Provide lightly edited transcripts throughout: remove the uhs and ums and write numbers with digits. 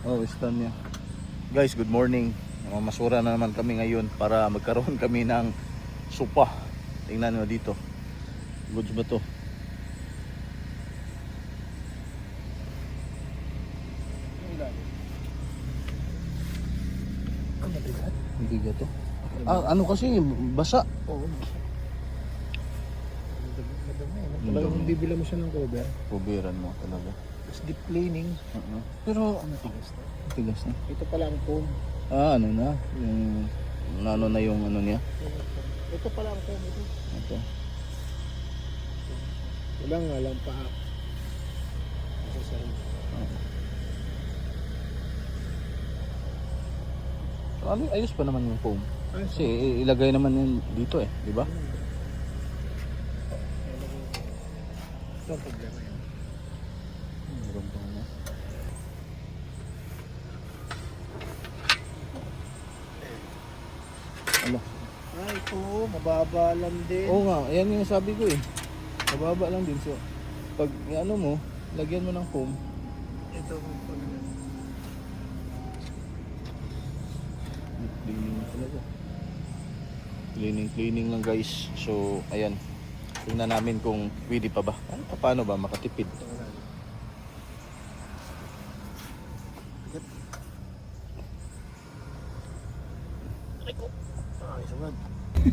Oh, stand niya. Guys, good morning. Mamasura na naman kami ngayon para magkaroon kami ng sopa. Tingnan nyo dito. Goods ba to? Hindi ba to? Ano kasi, basa. Oo. Talagang bibila mo siya ng cover. Pubiran mo talaga. Tapos deep cleaning. Pero, Matigas na. tigas na. Ito pala ang foam. Ano na? Yung, ano na yung ano niya? Ito pala ang foam. Ito. Wala nga lang pa. Ito sa Ano, ayos pa naman yung foam. Kasi ilagay naman yun dito di ba? Ito ang problema yan. Meron pa na. Ano? Ay, ito. Mababa lang din. Oo nga, yan yung sabi ko Mababa lang din. So, pag ano mo, lagyan mo ng foam. Ito ang Cleaning talaga. Cleaning lang guys. So, ayan. Tingnan namin kung pwede pa ba. Paano ba makatipid?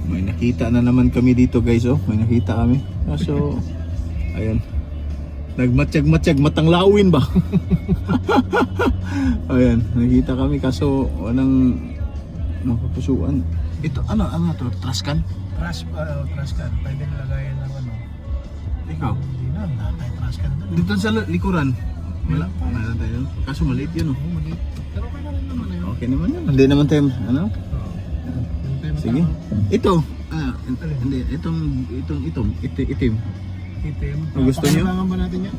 May nakita na naman kami dito guys May nakita kami. So, ayan. Nagmatsyag-matsyag, matang lawin ba? Ayan, nakita kami kaso walang mapapusuan. Ito, ano to? Trascan? trash can. Pwede nilagayan ng ano. Ikaw? Hindi na. Natay trash can doon. Dito sa likuran? Wala tayo. Kaso maliit yun Oo, maliit. Pero okay naman naman yun. Okay naman yun. Hindi naman tayo, ano? Sige. Ito. Hindi. Itim. Itim. Gusto niyo? Pakinabangan ba natin yan?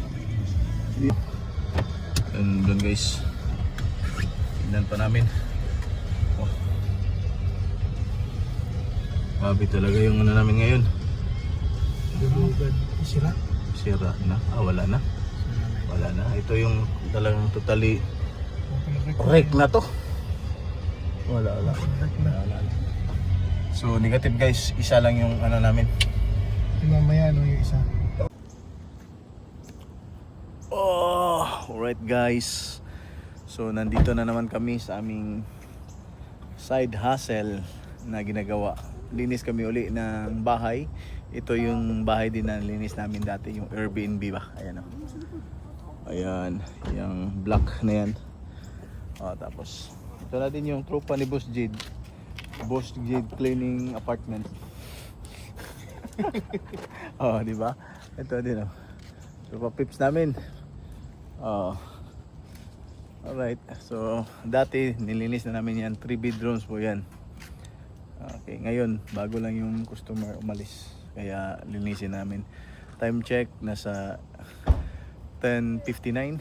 And doon guys. Tignan pa namin. Oh. Grabe talaga yung ano namin ngayon. Dulugan. Sira. Sira na. Wala na. Wala na. Ito yung talagang totally wreck na to. Wala. So negative guys. Isa lang yung ano namin. Mamaya ano yung isa. Alright guys. So nandito na naman kami sa aming side hustle na ginagawa. Linis kami uli ng bahay. Ito yung bahay din na linis namin dati, yung Airbnb ba. Ayan Ayan, yung black na yan. Tapos ito na din yung tropa ni Boss Jade. Boss Jade Cleaning Apartment. Di ba? Ito din tropa pips namin. Alright, so dati nilinis na namin yan, 3 bedrooms po yan. Okay, ngayon bago lang yung customer umalis, kaya linisin namin. Time check nasa 10:59.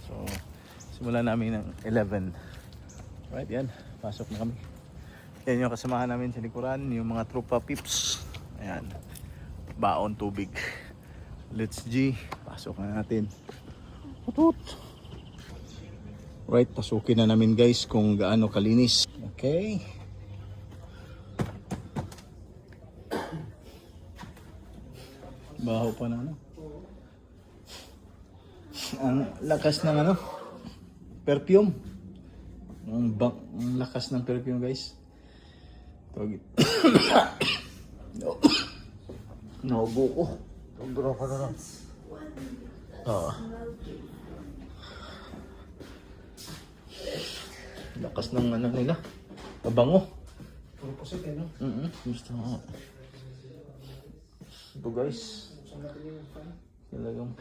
So simulan namin ng 11. Right, yan, pasok na kami. Yan yung kasamahan namin sa likuran, yung mga tropa pips. Ayan, baon tubig. Let's G, pasok na natin. Tutut. Right, pasukin na namin guys kung gaano kalinis. Okay. Baho pa na Ang lakas ng perfume. Ang lakas ng perfume guys. Tawag. Naubo ko. Sobra ka na lang. Lakas ng nila. Mabango. Puro pusit no? Gusto ko. Ito guys. Talagang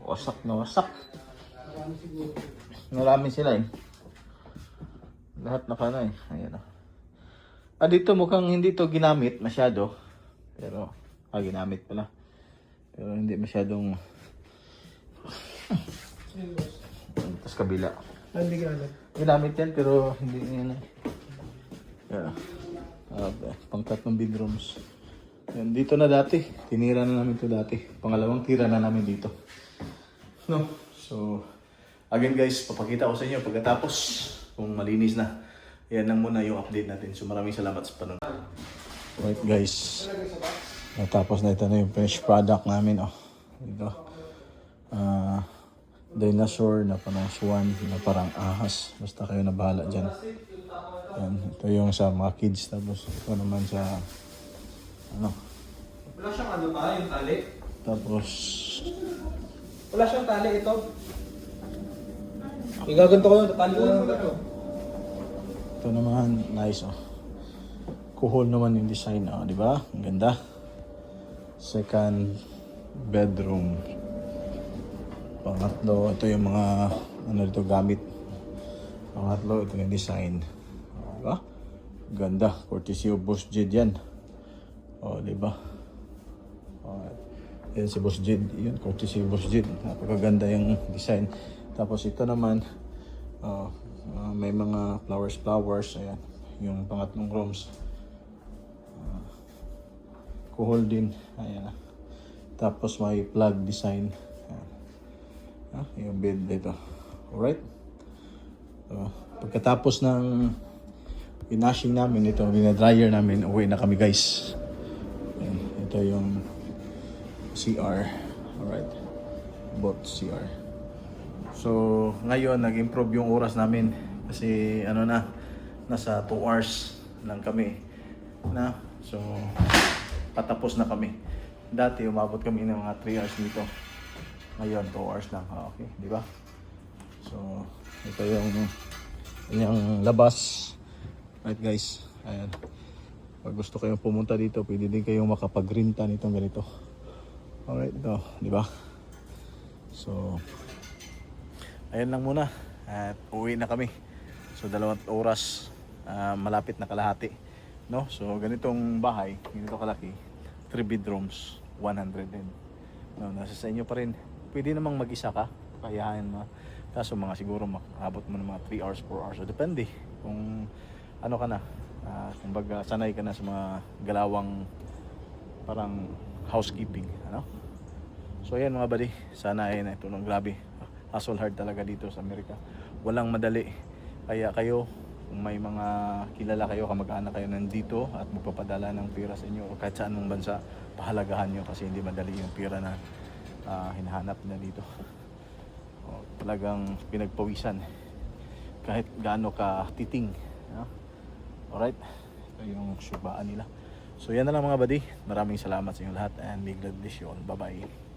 wasak na wasak. Marami sila Lahat na Ayan dito mukhang hindi to ginamit masyado. Pero, ginamit pala. Pero hindi masyadong tapos kabila. Hindi ginamit. Ginamit yan pero hindi yan pang 3 bedrooms. Yan, dito na dati. Tinira na namin to dati. Pangalawang tira na namin dito. No? So, again guys, papakita ko sa inyo pagkatapos kung malinis na. Yan lang muna yung update natin. So, maraming salamat sa panonood. Right guys. Natapos na ito na yung finished product namin. Oh. Ito. Dinosaur na parang swan na parang ahas. Basta kayo na bahala dyan. Yan. Ito yung sa mga kids. Tapos ito naman sa ano. Wala siyang ano tayo, yung tali? Tapos Wala siyang tali ito. Igaganto ko yun, tali ko lang ito. ito naman nice oh. Kuhol naman yung design oh, di ba? Ang ganda. Second bedroom. Pangatlo, ito yung mga ano dito gamit. Pangatlo, ito yung design. Oh, di ba? Ganda. Courtesy of Boss Jid yan. Oh, di ba? Oh, yan si Boss Jid. Yun, courtesy of Boss Jid. Napakaganda yung design. Tapos ito naman, may mga flowers. Ayan, yung pangatlong rooms. Kuhol din. Ayan. Tapos may plug design. Yung bed dito. Alright? So, pagkatapos ng pinashing namin ito, dryer namin, uwi na kami guys. Ayan, ito yung CR. Alright? Both CR. So, ngayon, nag-improve yung oras namin. Kasi, ano na, nasa 2 hours lang kami. Na? So, patapos na kami. Dati, umabot kami ng mga 3 hours dito. Ngayon, 2 hours lang. Okay, di ba? So, ito yung labas. Right guys. Ayan. Pag gusto kayong pumunta dito, pwede din kayong makapag-renta nitong ganito. Alright, ito. Di ba? So, ayan lang muna. At uwi na kami. So, 2 oras. Malapit na kalahati. No? So, ganitong bahay, ganito kalaki. 3 bedrooms, 100 din. No, nasa sa inyo pa rin. Pwede namang mag-isa ka, kayahan mo. Kaso mga siguro makabot mo ng mga 3 hours, 4 hours. So, depende kung ano ka na. Kumbaga sanay ka na sa mga galawang parang housekeeping. Ano? So ayan mga buddy, sana ay natulong. Grabe, hustle hard talaga dito sa Amerika. Walang madali. Kaya kayo, kung may mga kilala kayo, kamag-anak kayo nandito at magpapadala ng pera sa inyo o kahit saan mong bansa, pahalagahan nyo kasi hindi madali yung pera na hinahanap na dito. Talagang pinagpawisan kahit gaano ka titing. Alright, ito yung subaan nila. So yan na lang mga buddy, maraming salamat sa inyong lahat and may God bless you all. Bye bye.